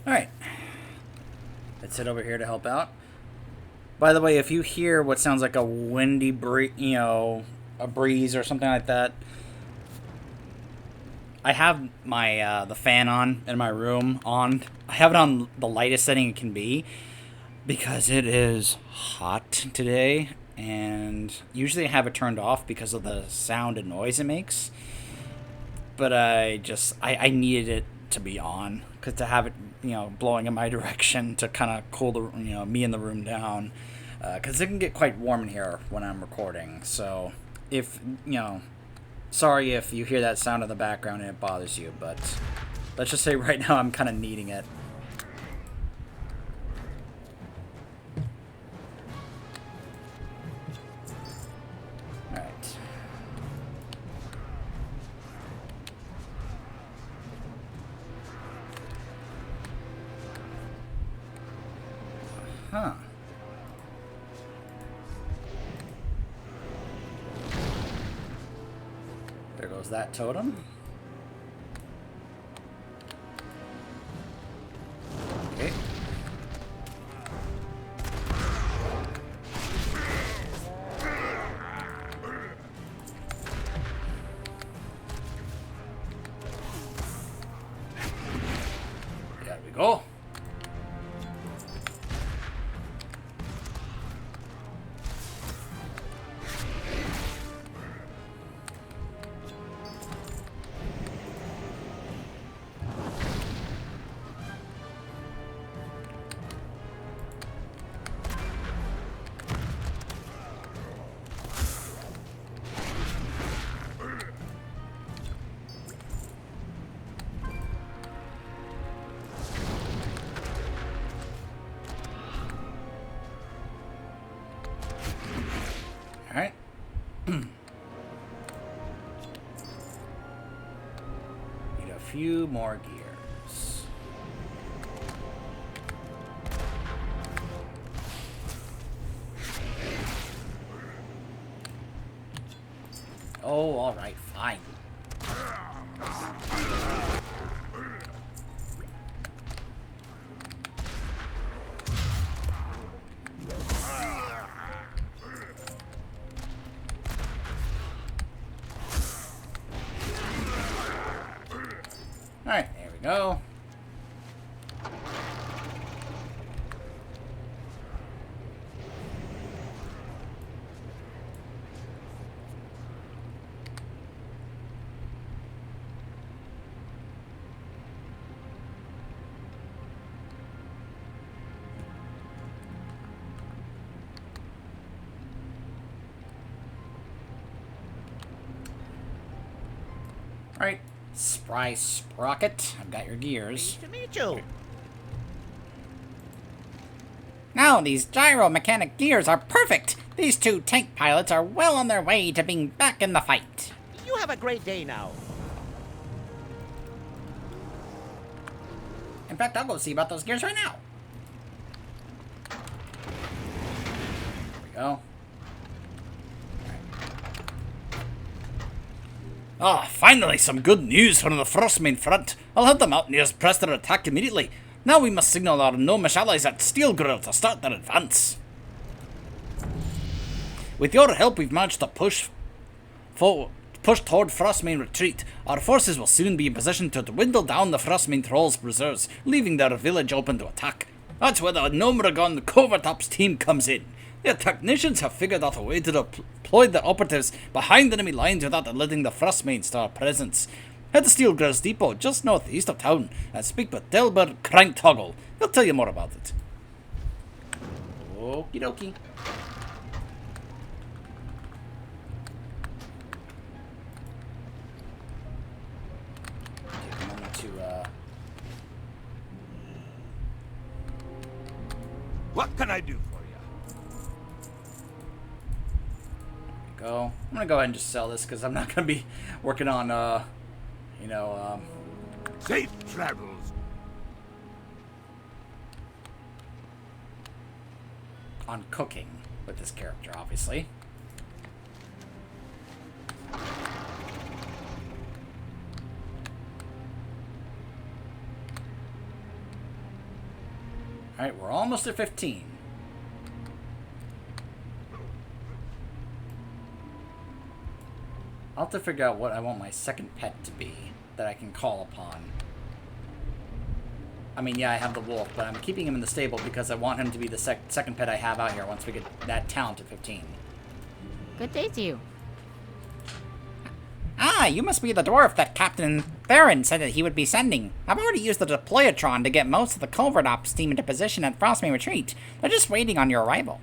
Alright. Let's head over here to help out. By the way, if you hear what sounds like a windy a breeze or something like that, I have my the fan on in my room on. I have it on the lightest setting it can be because it is hot today, and usually I have it turned off because of the sound and noise it makes. But I needed it to be on because to have it blowing in my direction to kind of cool the me in the room down because it can get quite warm in here when I'm recording. So if sorry if you hear that sound in the background and it bothers you, but let's just say right now I'm kind of needing it. Alright. Huh. There goes that totem. Okay. There we go. Alright. Need a few more gears. Oh, alright, fine. Alright, there we go. Alright, Spry Sprocket, I've got your gears. Nice to meet you. Now, these gyro mechanic gears are perfect. These two tank pilots are well on their way to being back in the fight. You have a great day now. In fact, I'll go see about those gears right now. There we go. Ah, finally some good news from the first main front. I'll have the mountaineers press their attack immediately. Now we must signal our gnomish allies at Steel Grill to start their advance. With your help, we've managed to push toward Frostmane retreat. Our forces will soon be in position to dwindle down the Frostmane Trolls' reserves, leaving their village open to attack. That's where the Gnomragon Covertops team comes in. Their technicians have figured out a way to deploy their operatives behind enemy lines without letting the Frostmanes to our presence. Head to Steel Grill's depot just northeast of town and speak with Delbert Cranktoggle. He'll tell you more about it. Okie dokie. Take a moment to, What can I do for you? go. I'm gonna go ahead and just sell this because I'm not gonna be working on, Safe travels. on cooking with this character, obviously. Alright, we're almost at 15. I'll have to figure out what I want my second pet to be that I can call upon. I mean, yeah, I have the wolf, but I'm keeping him in the stable because I want him to be the second pet I have out here once we get that talent to 15. Good day to you. Ah, you must be the dwarf that Captain Theron said that he would be sending. I've already used the deployatron to get most of the covert ops team into position at Frostmane Retreat. They're just waiting on your arrival.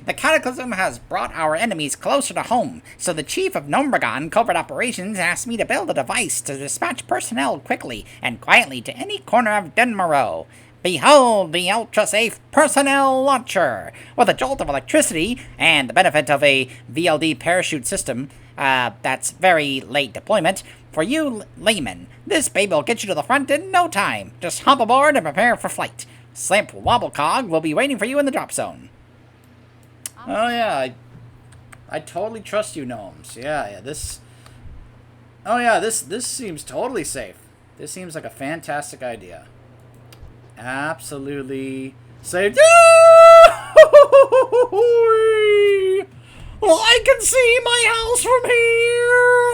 The Cataclysm has brought our enemies closer to home, so the Chief of Nombragon Covert Operations asked me to build a device to dispatch personnel quickly and quietly to any corner of Dunmorrow. Behold the ultra-safe personnel launcher! With a jolt of electricity and the benefit of a VLD parachute system, that's very late deployment, for you laymen, this baby will get you to the front in no time. Just hop aboard and prepare for flight. Slimp Wobblecog will be waiting for you in the drop zone. Oh yeah, I totally trust you, gnomes. Yeah, this... Oh yeah, this seems totally safe. This seems like a fantastic idea. Absolutely safe. Well, I can see my house from here.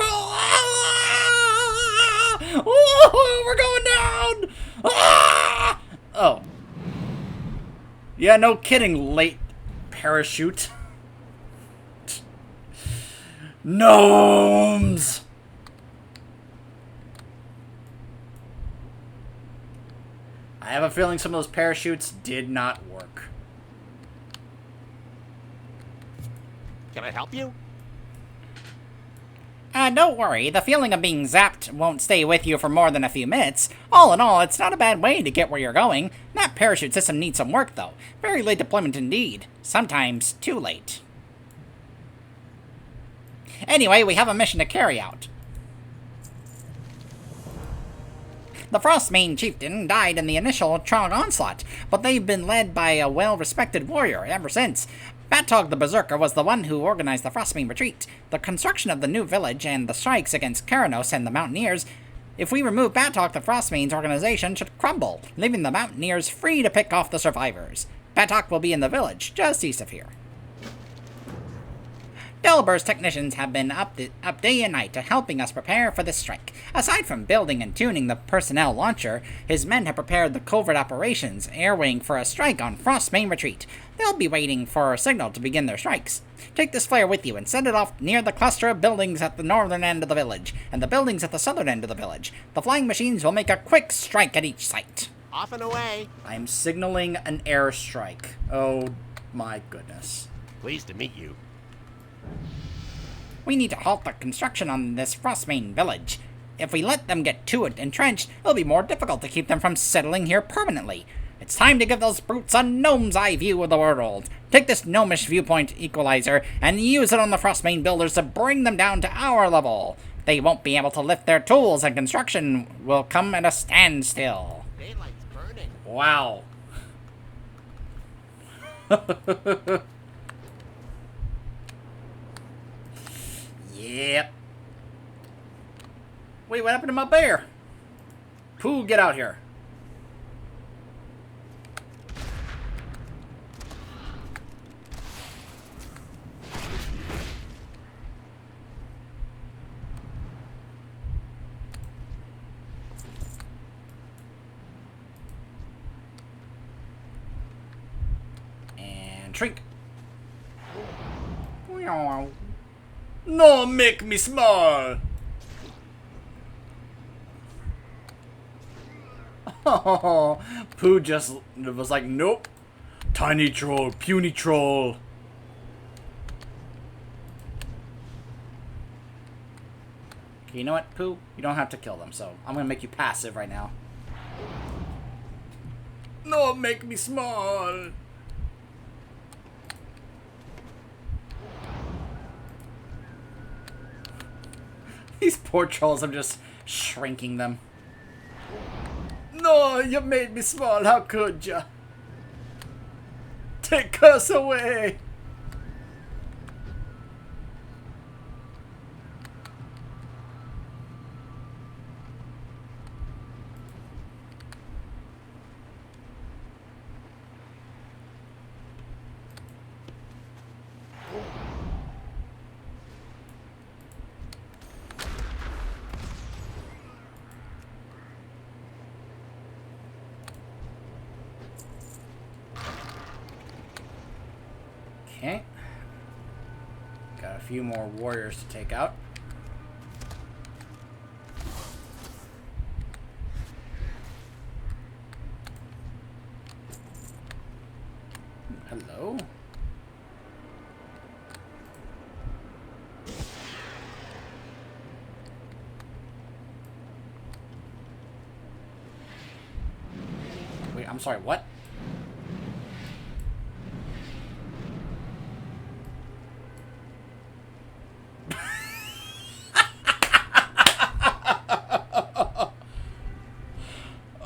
Oh, we're going down. Ah! Oh. Yeah, no kidding, late parachute. Gnomes! I have a feeling some of those parachutes did not work. Can I help you? Don't worry, the feeling of being zapped won't stay with you for more than a few minutes. All in all, it's not a bad way to get where you're going. That parachute system needs some work, though. Very late deployment indeed. Sometimes too late. Anyway, we have a mission to carry out. The Frostmane chieftain died in the initial Trog onslaught, but they've been led by a well-respected warrior ever since. Batog the Berserker was the one who organized the Frostmane retreat, the construction of the new village, and the strikes against Keranos and the Mountaineers. If we remove Batog, the Frostmane's organization should crumble, leaving the Mountaineers free to pick off the survivors. Batog will be in the village, just east of here. Delber's technicians have been up day and night helping us prepare for this strike. Aside from building and tuning the personnel launcher, his men have prepared the covert operations air wing for a strike on Frostmane Retreat. They'll be waiting for a signal to begin their strikes. Take this flare with you and set it off near the cluster of buildings at the northern end of the village, and the buildings at the southern end of the village. The flying machines will make a quick strike at each site. Off and away. I'm signaling an airstrike. Oh my goodness. Pleased to meet you. We need to halt the construction on this Frostmane village. If we let them get to it entrenched, it'll be more difficult to keep them from settling here permanently. It's time to give those brutes a gnome's eye view of the world. Take this gnomish viewpoint equalizer and use it on the Frostmane builders to bring them down to our level. They won't be able to lift their tools and construction will come at a standstill. Daylight's burning. Wow. Yep. Wait, what happened to my bear? Pooh, get out here. And shrink. No, make me small. Oh, Pooh just was like, nope. Tiny troll, puny troll. Okay, you know what, Pooh? You don't have to kill them, so I'm gonna make you passive right now. No, make me small. These poor trolls, I'm just shrinking them. No, you made me small, how could ya? Take us away! Okay. Got a few more warriors to take out. Hello? Wait, I'm sorry, what?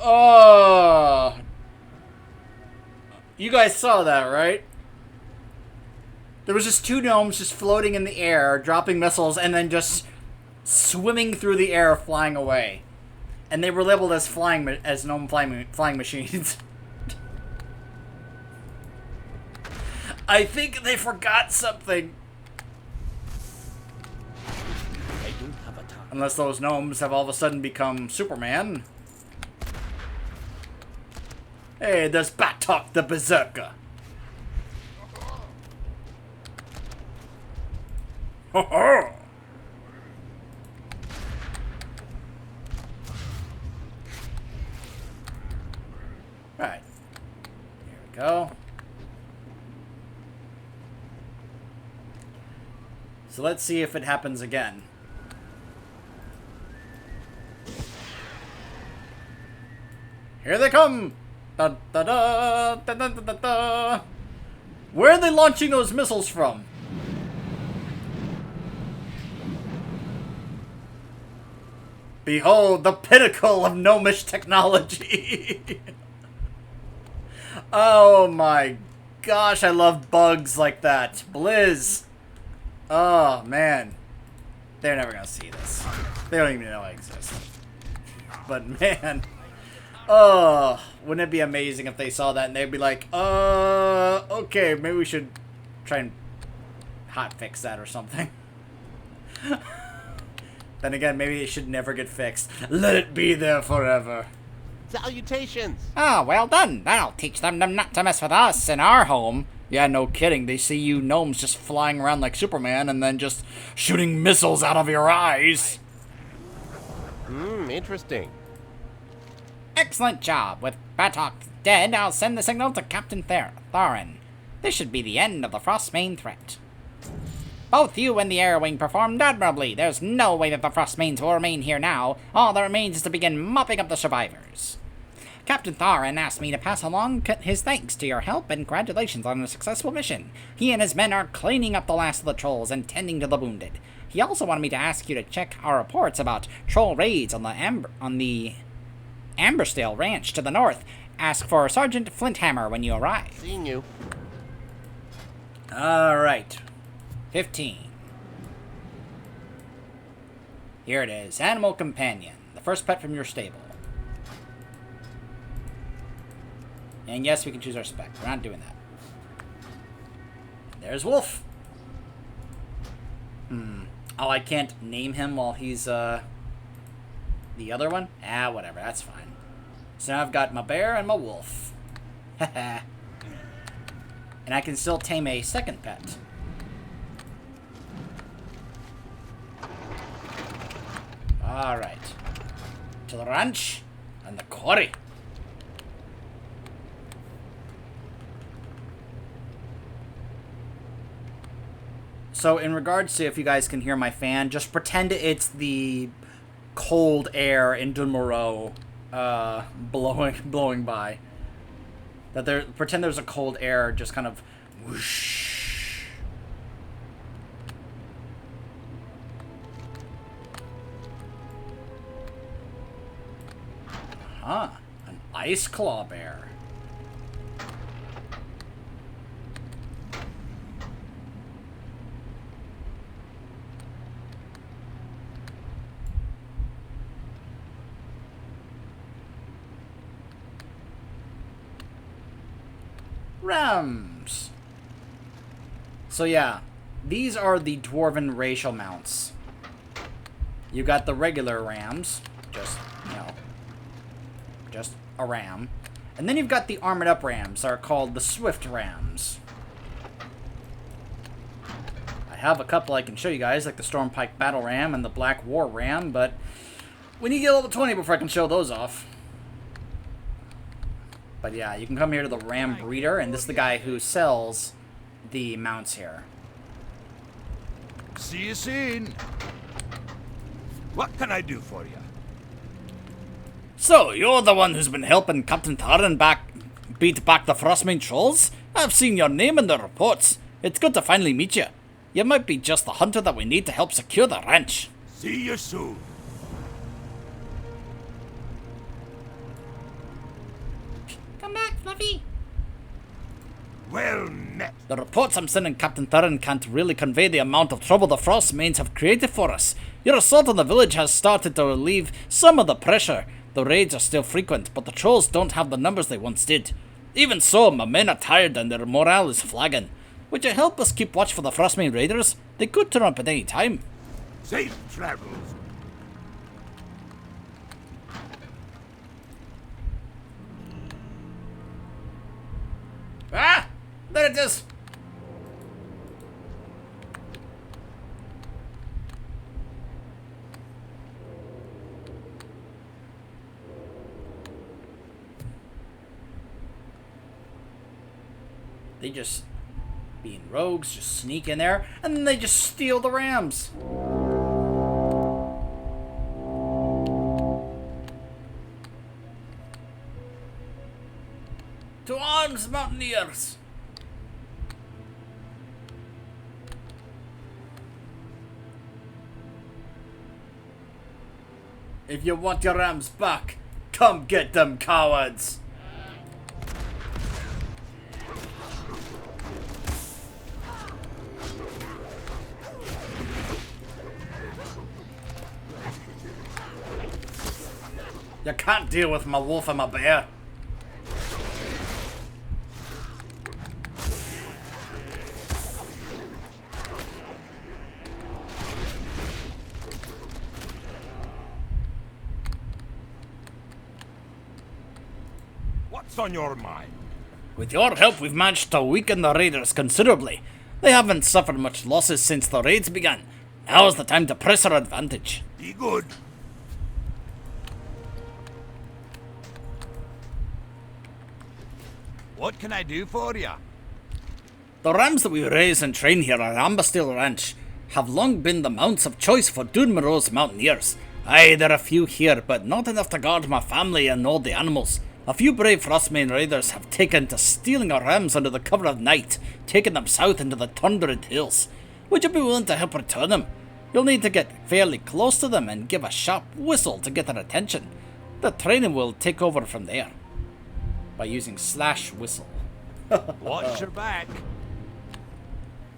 Oh, you guys saw that, right? There was just two gnomes just floating in the air, dropping missiles, and then just swimming through the air, flying away. And they were labeled as gnome flying machines. I think they forgot something. I don't have a time. Unless those gnomes have all of a sudden become Superman. Hey, there's Batok the Berserker. Ho ho! Right. Here we go. So let's see if it happens again. Here they come! Da, da, da, da, da, da, da, da. Where are they launching those missiles from? Behold, the pinnacle of gnomish technology! Oh my gosh, I love bugs like that. Blizz! Oh, man. They're never gonna see this. They don't even know I exist. But man... Oh, wouldn't it be amazing if they saw that and they'd be like, okay, maybe we should try and hotfix that or something. Then again, maybe it should never get fixed. Let it be there forever. Salutations! Ah, well done. That'll teach them not to mess with us in our home. Yeah, no kidding. They see you gnomes just flying around like Superman and then just shooting missiles out of your eyes. Interesting. Excellent job. With Batok dead, I'll send the signal to Captain Tharin. This should be the end of the Frostmane threat. Both you and the Air Wing performed admirably. There's no way that the Frostmanes will remain here now. All that remains is to begin mopping up the survivors. Captain Tharin asked me to pass along his thanks to your help and congratulations on a successful mission. He and his men are cleaning up the last of the trolls and tending to the wounded. He also wanted me to ask you to check our reports about troll raids on the Amberstale Ranch to the north. Ask for Sergeant Flinthammer when you arrive. Seeing you. Alright. 15. Here it is. Animal Companion. The first pet from your stable. And yes, we can choose our spec. We're not doing that. There's Wolf. Oh, I can't name him while he's, the other one? Ah, whatever. That's fine. So now I've got my bear and my wolf. And I can still tame a second pet. Alright. To the ranch and the quarry. So in regards to if you guys can hear my fan, just pretend it's the cold air in Dunmorrow blowing by. Pretend there's a cold air just kind of whoosh. Huh. An ice claw bear. Rams. So yeah, these are the dwarven racial mounts. You got the regular rams, just, you know, just a ram. And then you've got the armored up rams, that are called the swift rams. have a couple I can show you guys, like the Stormpike Battle Ram and the Black War Ram, but we need to get level 20 before I can show those off. But yeah, you can come here to the Ram Breeder, and this is the guy who sells the mounts here. See you soon. What can I do for you? So, you're the one who's been helping Captain Theron beat back the Frostmane trolls? I've seen your name in the reports. It's good to finally meet you. You might be just the hunter that we need to help secure the ranch. See you soon. Come back, Fluffy. Well met. The reports I'm sending Captain Theron can't really convey the amount of trouble the Frostmanes have created for us. Your assault on the village has started to relieve some of the pressure. The raids are still frequent, but the trolls don't have the numbers they once did. Even so, my men are tired and their morale is flagging. Would you help us keep watch for the Frostmane raiders? They could turn up at any time. Safe travels. Ah! There it is! They just, being rogues, just sneak in there, and then they just steal the rams. To arms, mountaineers! If you want your rams back, come get them, cowards! You can't deal with my wolf and my bear. What's on your mind? With your help, we've managed to weaken the raiders considerably. They haven't suffered much losses since the raids began. Now's the time to press our advantage. Be good. What can I do for you? The rams that we raise and train here at Ambastille Ranch have long been the mounts of choice for Dunmero's mountaineers. Aye, there are a few here, but not enough to guard my family and all the animals. A few brave Frostmane raiders have taken to stealing our rams under the cover of night, taking them south into the Tundred Hills. Would you be willing to help return them? You'll need to get fairly close to them and give a sharp whistle to get their attention. The training will take over from there. By using slash whistle. Watch your back.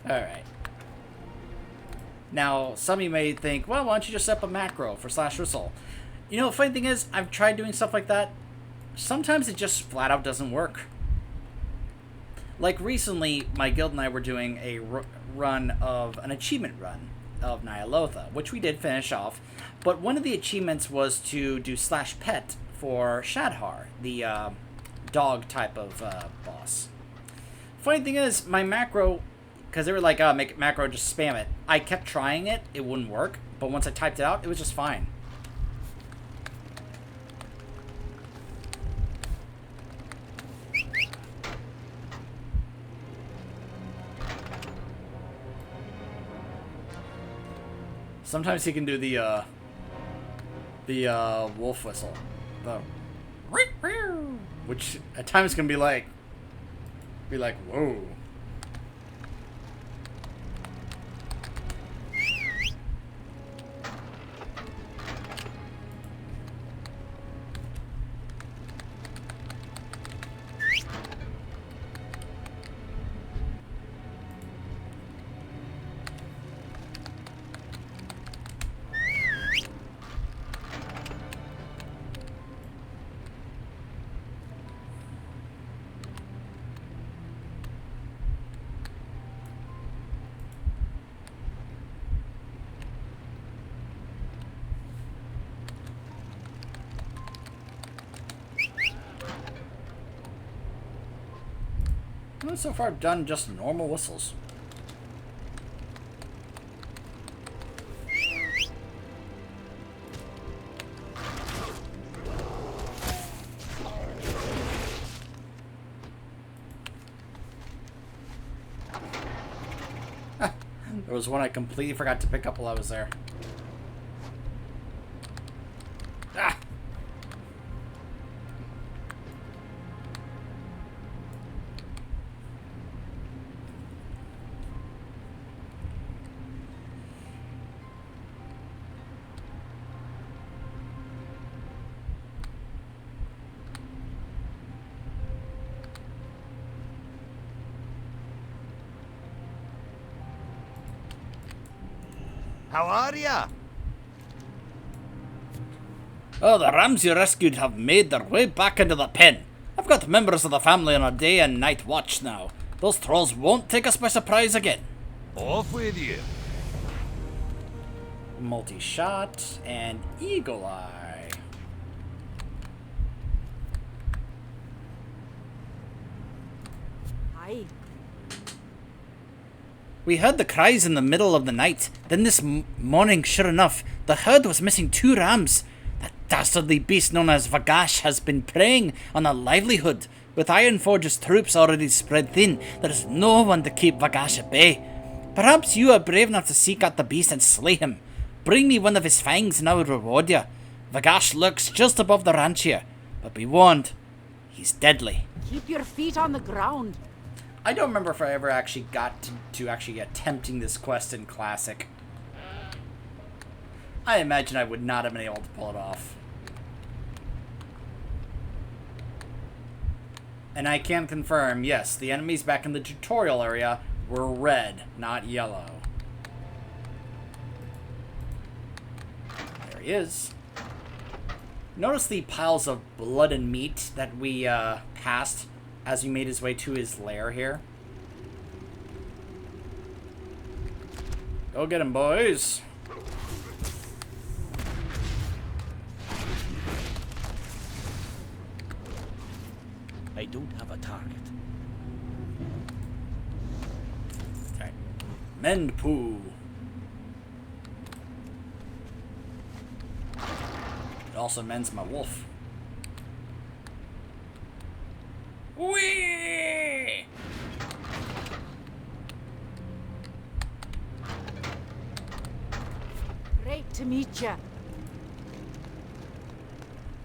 Alright. Now, some of you may think, well, why don't you just set up a macro for slash whistle? You know, the funny thing is, I've tried doing stuff like that. Sometimes it just flat out doesn't work. Like recently, my guild and I were doing a run of, an achievement run of Nyalotha, which we did finish off. But one of the achievements was to do slash pet for Shadhar, the dog type of boss. Funny thing is, my macro, because they were like, oh, make it macro, just spam it. I kept trying it, it wouldn't work. But once I typed it out, it was just fine. Sometimes he can do the wolf whistle. The which at times can be like whoa. So far I've done just normal whistles. There was one I completely forgot to pick up while I was there. Ah! How are ya? Oh, the rams you rescued have made their way back into the pen. I've got members of the family on a day and night watch now. Those trolls won't take us by surprise again. Off with you. Multi-shot and eagle eye. Aye. We heard the cries in the middle of the night. Then this morning, sure enough, the herd was missing 2 rams. That dastardly beast known as Vagash has been preying on our livelihood. With Ironforge's troops already spread thin, there is no one to keep Vagash at bay. Perhaps you are brave enough to seek out the beast and slay him. Bring me one of his fangs and I will reward you. Vagash lurks just above the ranch here, but be warned, he's deadly. Keep your feet on the ground. I don't remember if I ever actually got to actually attempting this quest in Classic. I imagine I would not have been able to pull it off. And I can confirm, yes, the enemies back in the tutorial area were red, not yellow. There he is. Notice the piles of blood and meat that we passed as he made his way to his lair here. Go get him, boys. I don't have a target. Okay. Mend poo. It also mends my wolf. Whee! Great to meet you.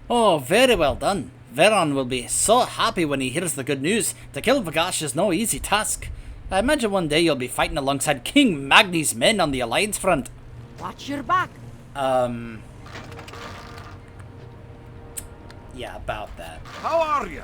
Oh, very well done. Veron will be so happy when he hears the good news. To kill Vagash is no easy task. I imagine one day you'll be fighting alongside King Magni's men on the Alliance front. Watch your back. Yeah, about that. How are you?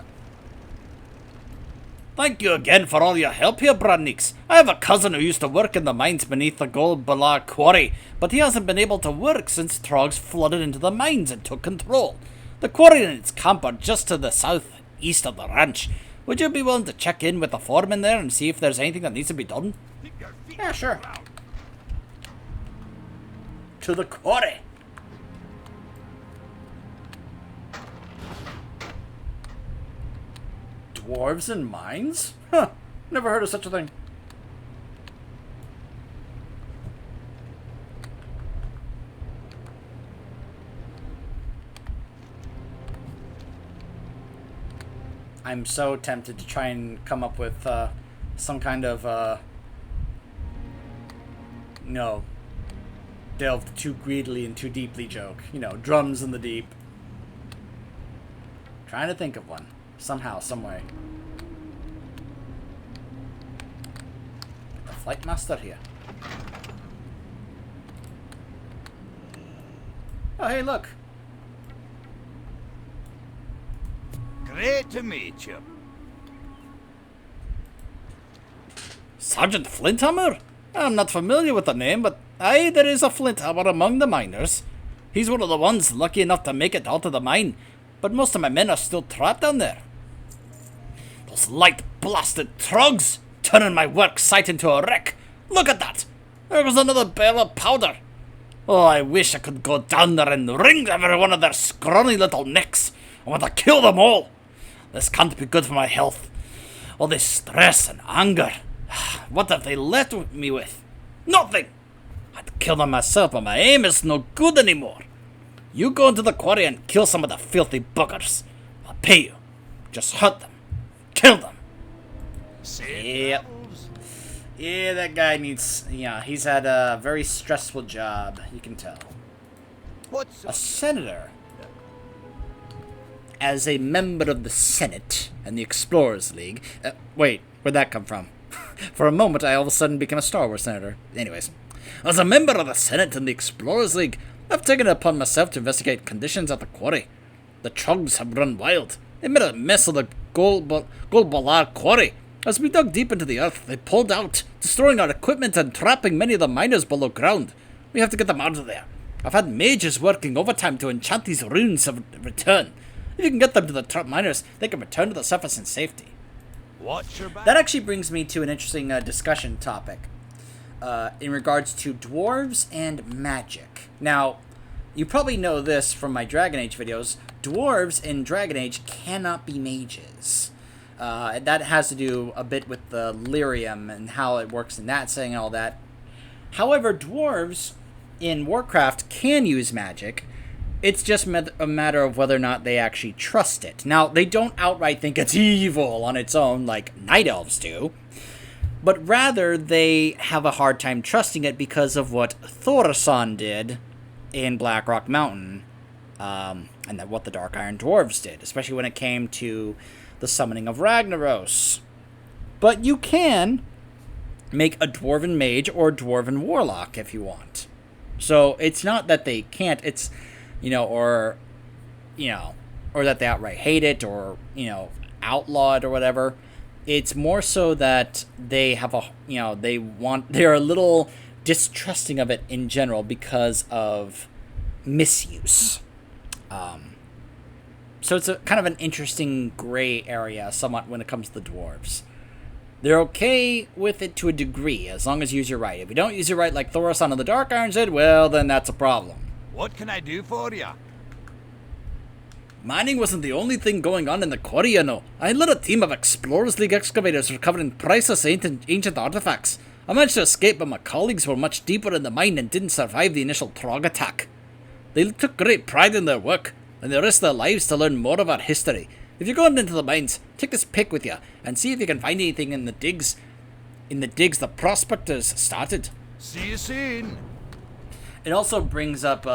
Thank you again for all your help here, Papaneeks. I have a cousin who used to work in the mines beneath the Gold Bala quarry, but he hasn't been able to work since Trogs flooded into the mines and took control. The quarry and its camp are just to the southeast of the ranch. Would you be willing to check in with the foreman there and see if there's anything that needs to be done? Keep your feet Yeah, sure. down. To the quarry. Dwarves and mines? Huh. Never heard of such a thing. I'm so tempted to try and come up with some kind of no, delve too greedily and too deeply joke. You know, drums in the deep. Trying to think of one. Somehow, some way. The flight master here. Oh, hey, look. Great to meet you. Sergeant Flinthammer? I'm not familiar with the name, but aye, there is a Flinthammer among the miners. He's one of the ones lucky enough to make it out of the mine, but most of my men are still trapped down there. Those light-blasted trogs, turning my work site into a wreck. Look at that! There goes another barrel of powder. Oh, I wish I could go down there and wring every one of their scrawny little necks. I want to kill them all. This can't be good for my health. All this stress and anger. What have they left me with? Nothing! I'd kill them myself, but my aim is no good anymore. You go into the quarry and kill some of the filthy buggers. I'll pay you. Just hurt them. Kill them. Safe Yep. travels. Yeah, that guy needs... Yeah, he's had a very stressful job, you can tell. What's A senator. As a member of the Senate and the Explorers League... wait, where'd that come from? For a moment, I all of a sudden became a Star Wars senator. Anyways. As a member of the Senate and the Explorers League, I've taken it upon myself to investigate conditions at the quarry. The Chugs have run wild. They made a mess of the Golbalar quarry. As we dug deep into the earth, they pulled out, destroying our equipment and trapping many of the miners below ground. We have to get them out of there. I've had mages working overtime to enchant these runes of return. If you can get them to the trapped miners, they can return to the surface in safety. Watch your back. That actually brings me to an interesting discussion topic in regards to dwarves and magic. Now, you probably know this from my Dragon Age videos. Dwarves in Dragon Age cannot be mages. That has to do a bit with the lyrium and how it works in that setting and all that. However, dwarves in Warcraft can use magic. It's just a matter of whether or not they actually trust it. Now, they don't outright think it's evil on its own like night elves do, but rather they have a hard time trusting it because of what Thorson did in Blackrock Mountain, and what the Dark Iron Dwarves did, especially when it came to the summoning of Ragnaros. But you can make a Dwarven Mage or Dwarven Warlock if you want. So it's not that they can't, it's... or that they outright hate it, or, outlaw it or whatever. It's more so that they have they're a little distrusting of it in general because of misuse. So it's a kind of an interesting gray area somewhat when it comes to the dwarves. They're okay with it to a degree, as long as you use it right. If you don't use it right like Thorson of the Dark Irons did, well, then that's a problem. What can I do for ya? Mining wasn't the only thing going on in the quarry, I led a team of Explorers League excavators recovering priceless ancient artifacts. I managed to escape, but my colleagues were much deeper in the mine and didn't survive the initial Trog attack. They took great pride in their work, and they risked their lives to learn more of our history. If you're going into the mines, take this pick with you, and see if you can find anything in the digs the prospectors started. See you soon. It also brings up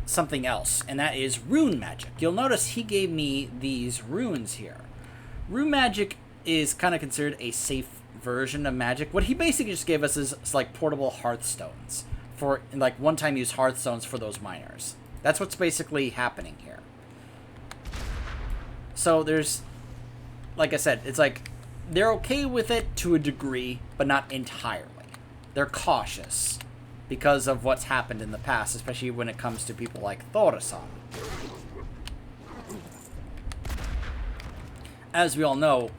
something else, and that is rune magic. You'll notice he gave me these runes here. Rune magic is kind of considered a safe version of magic. What he basically just gave us is like portable hearthstones for like one-time use hearthstones for those miners. That's what's basically happening here. So there's, like I said, it's like they're okay with it to a degree, but not entirely. They're cautious because of what's happened in the past, especially when it comes to people like Thorson. As we all know,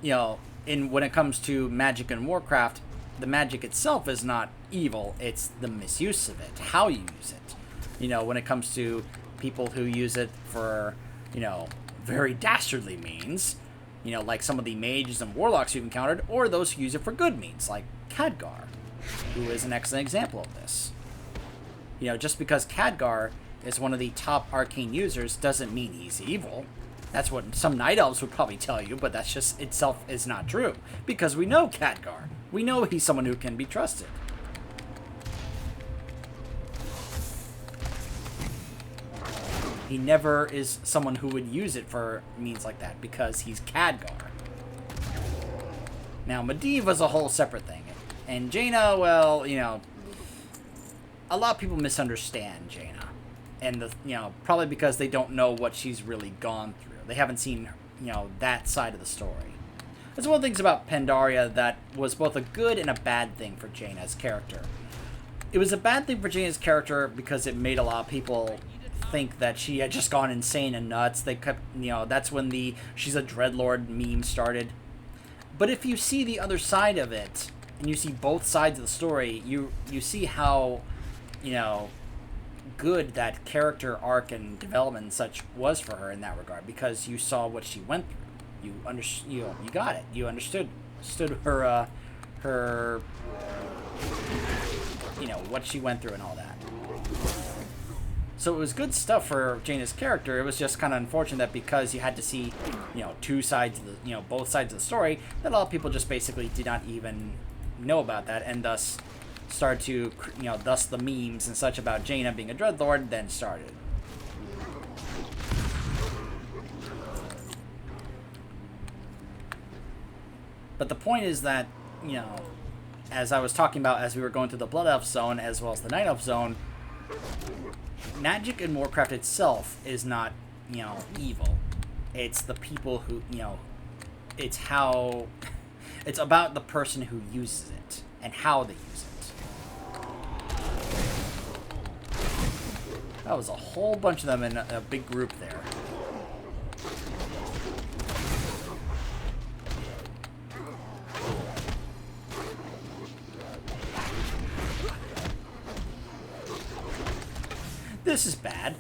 when it comes to magic and Warcraft, the magic itself is not evil, it's the misuse of it, how you use it. When it comes to people who use it for, very dastardly means, like some of the mages and warlocks you've encountered, or those who use it for good means, like Khadgar, who is an excellent example of this. Just because Khadgar is one of the top arcane users doesn't mean he's evil. That's what some night elves would probably tell you, but that's just itself is not true. Because we know Khadgar. We know he's someone who can be trusted. He never is someone who would use it for means like that, because he's Khadgar. Now, Medivh was a whole separate thing. And Jaina, well, a lot of people misunderstand Jaina. And, probably because they don't know what she's really gone through. They haven't seen, that side of the story. That's one of the things about Pandaria that was both a good and a bad thing for Jaina's character. It was a bad thing for Jaina's character because it made a lot of people think that she had just gone insane and nuts. They kept, that's when the she's a dreadlord meme started. But if you see the other side of it, and you see both sides of the story, you see how, good that character arc and development and such was for her in that regard, because you saw what she went through. You got it. You understood her what she went through and all that. So it was good stuff for Jaina's character. It was just kind of unfortunate that because you had to see, two sides of the, both sides of the story, that a lot of people just basically did not even know about that, and thus started to, thus the memes and such about Jaina being a Dreadlord then started. But the point is that, as I was talking about as we were going through the Blood Elf zone as well as the Night Elf zone, magic in Warcraft itself is not, evil. It's the people who, it's how, it's about the person who uses it and how they use it. That was a whole bunch of them in a big group there. This is bad.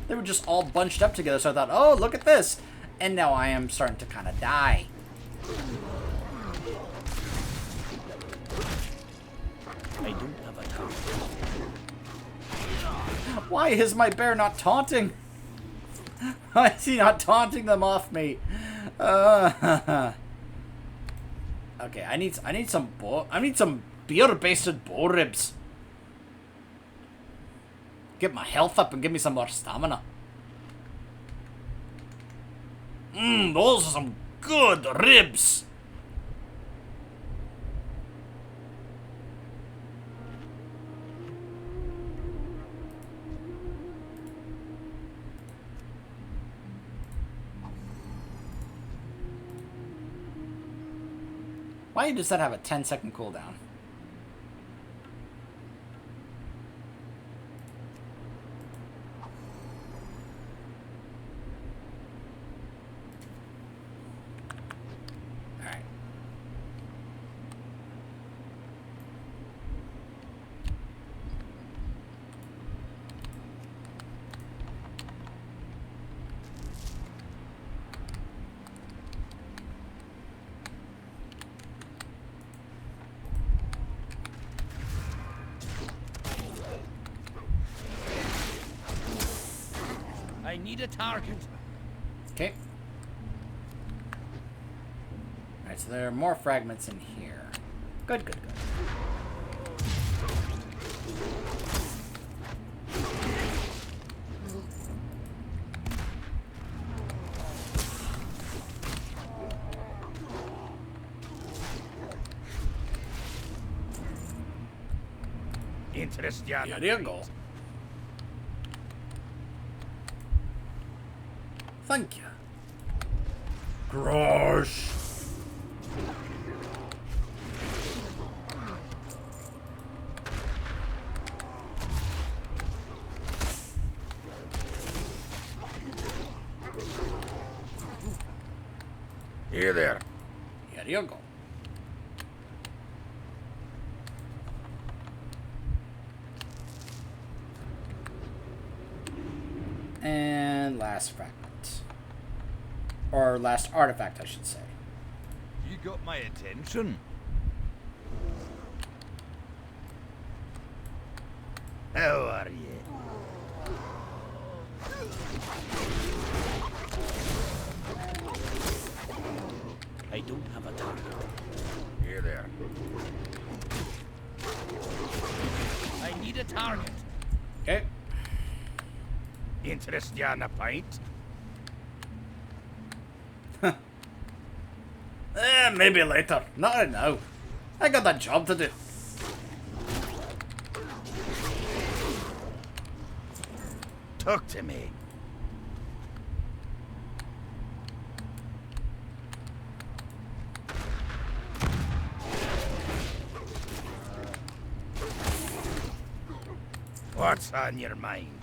They were just all bunched up together, so I thought, oh, look at this. And now I am starting to kind of die. I don't have a target. Why is my bear not taunting? Why is he not taunting them off me? Okay, I need some beer-basted bow ribs. Get my health up and give me some more stamina. Those are some good ribs. Why does that have a 10-second cooldown? Alright. I need a target. Okay. Alright, so there are more fragments in here. Good, good, good. Interesting. Yeah, there you go. Thank you. Grosh. Here there. Here you go. And last fragment. Or last artifact, I should say. You got my attention. How are you? I don't have a target. Here there. I need a target. Okay. Interesting a pint? Maybe later. Not right now. I got that job to do. Talk to me. What's on your mind?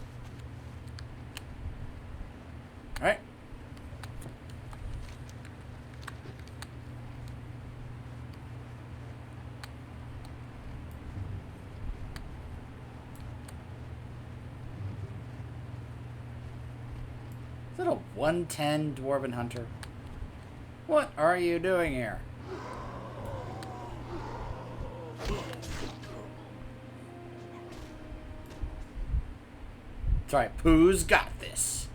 Alright. Is that a 110 Dwarven Hunter? What are you doing here? That's right, Pooh's got this.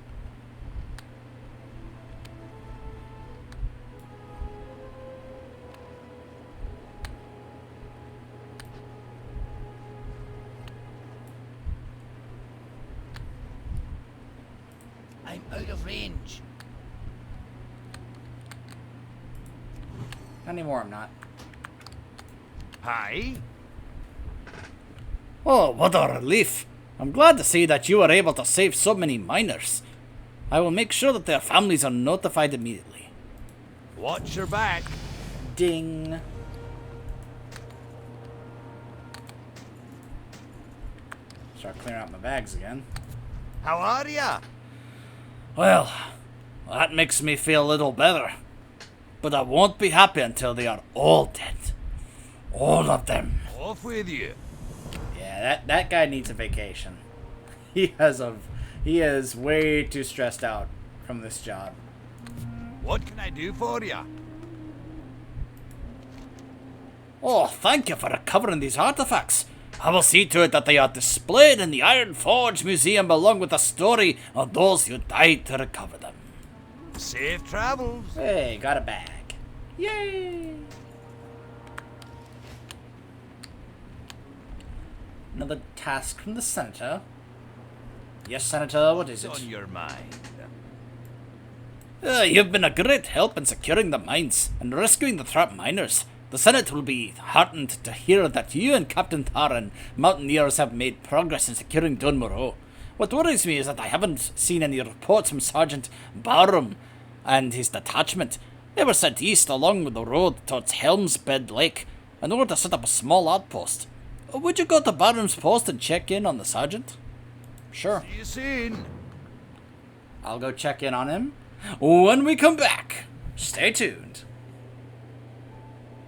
I'm out of range. Not anymore, I'm not. Hi. Oh, what a relief. I'm glad to see that you were able to save so many miners. I will make sure that their families are notified immediately. Watch your back. Ding. Start clearing out my bags again. How are ya? Well, that makes me feel a little better. But I won't be happy until they are all dead. All of them. Off with you. Yeah, that guy needs a vacation. He is way too stressed out from this job. What can I do for ya? Oh, thank you for recovering these artifacts. I will see to it that they are displayed in the Iron Forge Museum along with the story of those who died to recover them. Safe travels. Hey, got a bag. Yay! Another task from the Senator. Yes, Senator, what is What's it? on your mind? You've been a great help in securing the mines and rescuing the trapped miners. The Senate will be heartened to hear that you and Captain Taran mountaineers have made progress in securing Dun Moreau. What worries me is that I haven't seen any reports from Sergeant Barham and his detachment. They were sent east along the road towards Helmsbed Lake in order to set up a small outpost. Would you go to Barham's post and check in on the sergeant? Sure. See you soon. I'll go check in on him. When we come back, stay tuned.